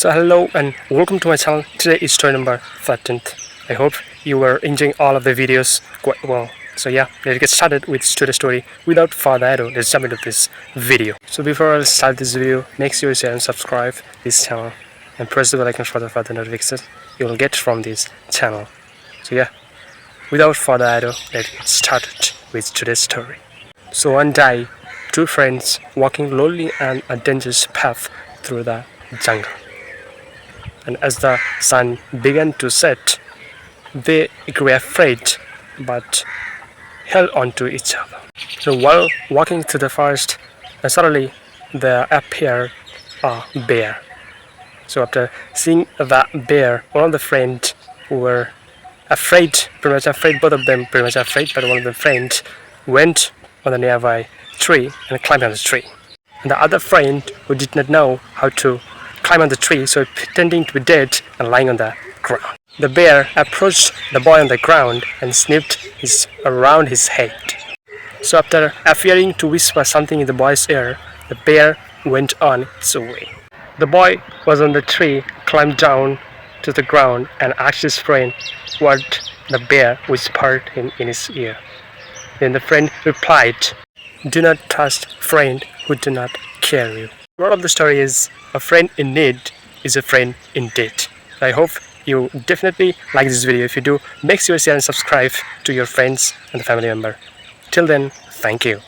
So hello and welcome to my channel. Today is story number 13th. I hope you were enjoying all of the videos quite well. So yeah, let's get started with today's story. Without further ado, let's jump into this video. So before I start this video, make sure you share and subscribe this channel and press the bell icon for the further notifications you will get from this channel. So yeah, without further ado, let's get started with today's story. So one day, two friends walking lonely and a dangerous path through the jungle. And as the sun began to set, they grew afraid but held on to each other. So while walking through the forest, suddenly there appeared a bear. So after seeing that bear, one of the friends who were afraid, pretty much afraid, both of them pretty much afraid, but one of the friends went on the nearby tree and climbed on the tree. And the other friend who did not know how to climb on the tree, so pretending to be dead and lying on the ground. The bear approached the boy on the ground and sniffed around his head. So after appearing to whisper something in the boy's ear, the bear went on its way. The boy was on the tree, climbed down to the ground and asked his friend what the bear whispered him in his ear. Then the friend replied, "Do not trust friend who do not care you." The moral of the story is, a friend in need is a friend indeed. I hope you definitely like this video. If you do, make sure you share and subscribe to your friends and family member. Till then, thank you.